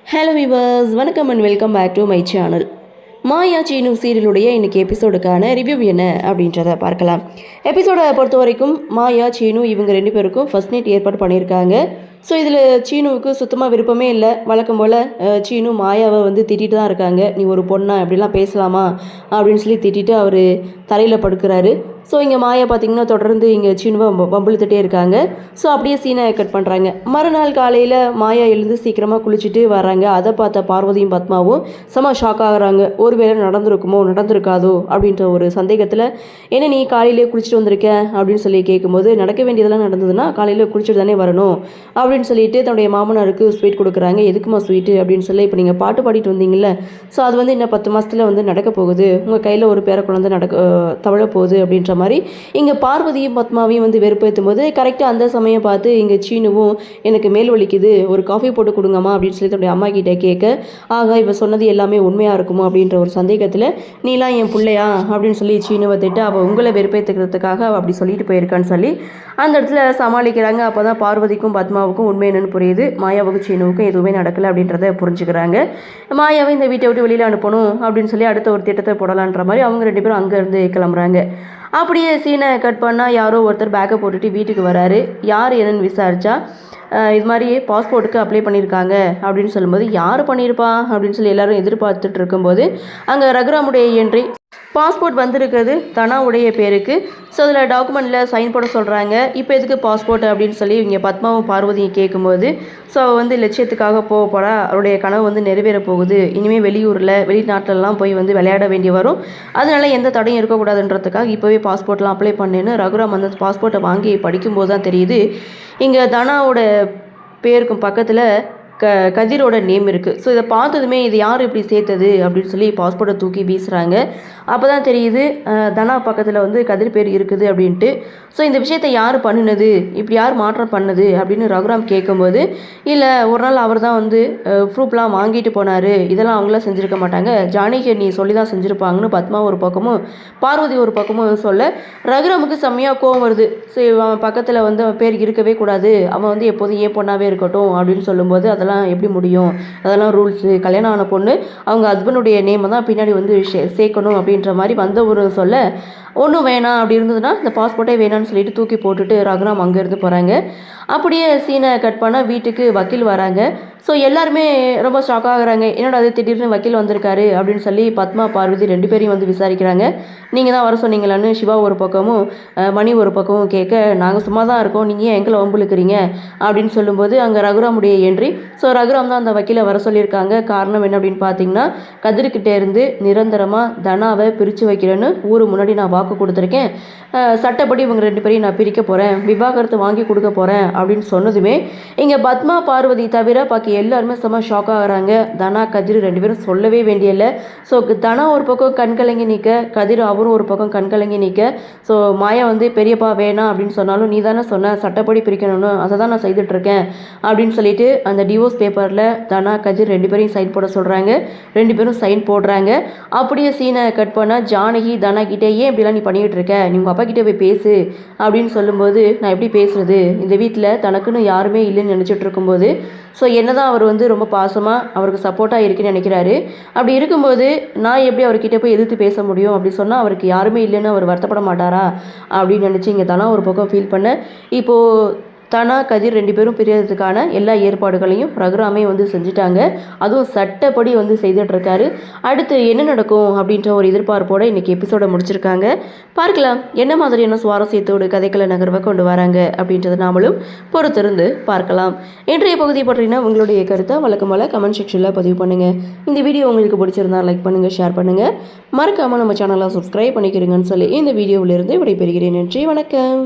Hello viewers, வணக்கம் and welcome back to my channel. Maya Seenu சீரியலுடைய இன்றைக்கி எபிசோடுக்கான ரிவ்யூ என்ன அப்படின்றத பார்க்கலாம். எபிசோடை பொறுத்த வரைக்கும் மாயா சீனு இவங்க 2 பேருக்கும் ஃபர்ஸ்ட் நைட் ஏற்பாடு பண்ணியிருக்காங்க. ஸோ இதில் சீனுவுக்கு சுத்தமாக விருப்பமே இல்லை. வழக்கம் போல் சீனு மாயாவை வந்து திட்டிகிட்டு தான் இருக்காங்க. நீ ஒரு பொண்ணா இப்படிலாம் பேசலாமா அப்படின்னு சொல்லி திட்டிட்டு அவர் தலையில் படுக்கிறாரு. ஸோ இங்கே மாயா பார்த்திங்கன்னா தொடர்ந்து இங்கே சீனுவை வம்பிழுத்துட்டே இருக்காங்க. ஸோ அப்படியே சீனை கட் பண்ணுறாங்க. மறுநாள் காலையில் மாயா எழுந்து சீக்கிரமாக குளிச்சுட்டு வராங்க. அதை பார்த்த பார்வதியும் பத்மாவும் செம ஷாக் ஆகுறாங்க. ஒருவேளை நடந்திருக்காதோ அப்படின்ற ஒரு சந்தேகத்தில், என்ன நீ காலையிலே குளிச்சுட்டு வந்திருக்க அப்படின்னு சொல்லி கேட்கும்போது, நடக்க வேண்டியதெல்லாம் நடந்ததுன்னா காலையில் குளிச்சுட்டு தானே வரணும் அப்படின்னு சொல்லிட்டு தன்னுடைய மாமனாருக்கு ஸ்வீட் கொடுக்குறாங்க. எதுக்குமா ஸ்வீட்டு அப்படின்னு சொல்லி, இப்போ நீங்கள் பாட்டு பாடிட்டு வந்தீங்கல்ல, ஸோ அது வந்து இன்னும் 10 மாதத்தில் வந்து நடக்க போகுது, உங்கள் கையில் ஒரு பேர குழந்தை தவழ போகுது அப்படின்ற மாதிரி இங்கே பார்வதியும் பத்மாவையும் வந்து வெறுப்பேற்றும் போது, கரெக்டாக அந்த சமயம் பார்த்து இங்கே சீனுவும் எனக்கு மேல் வலிக்குது, ஒரு காஃபி போட்டு கொடுங்கம்மா அப்படின்னு சொல்லி தன்னுடைய அம்மா கிட்டே கேட்க, ஆக இவ சொன்னது எல்லாமே உண்மையாக இருக்குமோ அப்படின்ற ஒரு சந்தேகத்தில், நீலாம் என் பிள்ளையா அப்படின்னு சொல்லி சீனுவை திட்டு அவள் உங்களை வெறுப்பேற்றுக்கிறதுக்காக அவள் அப்படி சொல்லிட்டு போயிருக்கான்னு சொல்லி அந்த இடத்துல சமாளிக்கிறாங்க. அப்போ தான் பார்வதிக்கும் பத்மாவுக்கும் உண்மை என்னன்னு புரியுது. மாயாவுக்கும் சீனுவுக்கும் எதுவுமே நடக்கலை அப்படின்றத புரிஞ்சுக்கிறாங்க. மாயாவை இந்த வீட்டை விட்டு வெளியில் அனுப்பணும் அப்படின்னு சொல்லி அடுத்த ஒரு திட்டத்தை போடலான்ற மாதிரி அவங்க 2 பேரும் அங்கேருந்து கிளம்புறாங்க. அப்படியே சீனை கட் பண்ணால் யாரோ ஒருத்தர் பேக்கை போட்டுட்டு வீட்டுக்கு வராரு. யார் என்னன்னு விசாரித்தா, இது மாதிரி பாஸ்போர்ட்டுக்கு அப்ளை பண்ணியிருக்காங்க அப்படின்னு சொல்லும்போது, யார் பண்ணியிருப்பா அப்படின்னு சொல்லி எல்லோரும் எதிர்பார்த்துட்டு இருக்கும்போது அங்கே ரகுராமுடைய என்ட்ரி. பாஸ்போர்ட் வந்திருக்கிறது தனாவுடைய பேருக்கு. ஸோ அதில் டாக்குமெண்ட்டில் சைன் போட சொல்கிறாங்க. இப்போ எதுக்கு பாஸ்போர்ட் அப்படின்னு சொல்லி இங்கே பத்மாவும் பார்வதியும் கேட்கும்போது, ஸோ அவள் வந்து லட்சியத்துக்காக போக போகிறா, அவருடைய கனவு வந்து நிறைவேற போகுது, இனிமேல் வெளிநாட்டிலலாம் போய் வந்து விளையாட வேண்டி வரும், அதனால எந்த தடையும் இருக்கக்கூடாதுன்றதுக்காக இப்போவே பாஸ்போர்ட்லாம் அப்ளை பண்ணேன்னு ரகுராம் வந்து பாஸ்போர்ட்டை வாங்கி படிக்கும்போது தான் தெரியுது, இங்கே தனாவோட பேருக்கும் பக்கத்தில் கதிரோட நேம் இருக்குது. ஸோ இதை பார்த்ததுமே இது யார் இப்படி சேர்த்தது அப்படின்னு சொல்லி பாஸ்போர்ட்டை தூக்கி வீசுகிறாங்க. அப்போ தான் தெரியுது தனா பக்கத்தில் வந்து கதிர் பேர் இருக்குது அப்படின்ட்டு. ஸோ இந்த விஷயத்தை யார் பண்ணினது, இப்படி யார் மாற்றம் பண்ணது அப்படின்னு ரகுராம் கேட்கும்போது, இல்லை ஒரு நாள் அவர் தான் வந்து ப்ரூஃப்லாம் வாங்கிட்டு போனார், இதெல்லாம் அவங்களாம் செஞ்சுருக்க மாட்டாங்க, ஜானகி நீ சொல்லி தான் செஞ்சுருப்பாங்கன்னு பத்மா ஒரு பக்கமும் பார்வதி ஒரு பக்கமும் சொல்ல, ரகுராமுக்கு செம்மையாக கோவம் வருது. ஸோ அவன் பக்கத்தில் வந்து அவன் பேர் இருக்கவே கூடாது, அவன் வந்து எப்போதும் ஏன் பொண்ணாகவே இருக்கட்டும் அப்படின்னு சொல்லும்போது, அதெல்லாம் எப்படி முடியும், அதெல்லாம் ரூல்ஸு, கல்யாணம் ஆன பொண்ணு அவங்க ஹஸ்பண்டுடைய நேமை தான் பின்னாடி வந்து சேர்க்கணும் அப்படின்ற மாதிரி வந்த ஒரு சொல்ல, ஒன்றும் வேணாம் அப்படி இருந்ததுன்னா இந்த பாஸ்போர்ட்டே வேணான்னு சொல்லிட்டு தூக்கி போட்டுட்டு ரகுராம் அங்கேருந்து போகிறாங்க. அப்படியே சீனை கட் பண்ணால் வீட்டுக்கு வக்கீல் வராங்க. ஸோ எல்லாருமே ரொம்ப ஷாக் ஆகுறாங்க. என்னோட அது திடீர்னு வக்கீல் வந்திருக்காரு அப்படின்னு சொல்லி பத்மா பார்வதி 2 பேரையும் வந்து விசாரிக்கிறாங்க. நீங்கள் தான் வர சொன்னீங்களான்னு சிவா ஒரு பக்கமும் மணி ஒரு பக்கமும் கேட்க, நாங்கள் சும்மா தான் இருக்கோம், நீங்கள் ஏன் எங்களை வம்புழுக்கிறீங்க அப்படின்னு சொல்லும்போது அங்கே ரகுராமுடைய என்ட்ரி. ஸோ ரகுராம் தான் அந்த வக்கீலை வர சொல்லியிருக்காங்க. காரணம் என்ன அப்படின்னு பார்த்தீங்கன்னா, கதிர்கிட்டே இருந்து நிரந்தரமாக தனாவை பிரித்து வைக்கிறேன்னு ஊர் முன்னாடி நான் வாக்கு கொடுத்துருக்கேன், சட்டப்படி இவங்க 2 பேரையும் நான் பிரிக்க போகிறேன், விவாகரத்து வாங்கி கொடுக்க போகிறேன் அப்படின்னு சொன்னதுமே இங்கே பத்மா பார்வதி தவிர பாக்கி எல்லாருமே செம்ம ஷாக் ஆகிறாங்க. தனா கதிர் 2 பேரும் சொல்லவே வேண்டியதில்லை. ஸோ தனா ஒரு பக்கம் கண்கலங்கி நிற்க, கதிர் அவரும் ஒரு பக்கம் கண்கலங்கி நிற்க. ஸோ மாயா வந்து பெரியப்பா வேணாம் அப்படின்னு சொன்னாலும், நீ தானே சொன்ன சட்டப்படி பிரிக்கணும்னு, அதை தான் நான் செய்துட்ருக்கேன் அப்படின்னு சொல்லிட்டு அந்த டிவோர்ஸ் பேப்பரில் தனா கதிர் 2 பேரையும் சைன் போட சொல்கிறாங்க. 2 பேரும் சைன் போடுறாங்க. அப்படியே சீனை கட் பண்ணால் ஜானகி தனா கிட்டே, ஏன் இப்படிலாம் நீ பண்ணிக்கிட்டு இருக்க, நீ உங்கள் அப்பா கிட்டே போய் பேசு அப்படின்னு சொல்லும்போது, நான் எப்படி பேசுறது, இந்த வீட்டில் தனக்குன்னு யாருமே இல்லைன்னு நினச்சிட்டு இருக்கும்போது, ஸோ என்ன தான் அவர் வந்து ரொம்ப பாசமாக அவருக்கு சப்போர்ட்டாக இருக்குன்னு நினைக்கிறாரு. அப்படி இருக்கும்போது நான் எப்படி அவர்கிட்ட போய் எதிர்த்து பேச முடியும் அப்படி சொன்னால், அவருக்கு யாருமே இல்லைன்னு அவர் வருத்தப்பட மாட்டாரா அப்படின்னு நினச்சி இங்கே தானா ஒரு பக்கம் ஃபீல் பண்ண. இப்போது தனா கதிர் 2 பேரும் பிரியறதுக்கான எல்லா ஏற்பாடுகளையும் ரகுராமே வந்து செஞ்சுட்டாங்க. அதுவும் சட்டப்படி வந்து செய்துட்ருக்காரு. அடுத்து என்ன நடக்கும் அப்படின்ற ஒரு எதிர்பார்ப்போடு இன்றைக்கி எபிசோடை முடிச்சிருக்காங்க. பார்க்கலாம் என்ன மாதிரியான சுவாரஸ்யத்தோடு கதைக்கள நகர்வை கொண்டு வராங்க அப்படின்றத நாமளும் பொறுத்திருந்து பார்க்கலாம். இன்றைய பகுதி பற்றினா உங்களுடைய கருத்தை வழக்கமாக கமெண்ட் செக்ஷனில் பதிவு பண்ணுங்கள். இந்த வீடியோ உங்களுக்கு பிடிச்சிருந்தால் லைக் பண்ணுங்கள், ஷேர் பண்ணுங்கள், மறக்காமல் நம்ம சேனலை சப்ஸ்கிரைப் பண்ணிக்கிறீங்கன்னு சொல்லி இந்த வீடியோவிலிருந்து விடைபெறுகிறேன். நன்றி, வணக்கம்.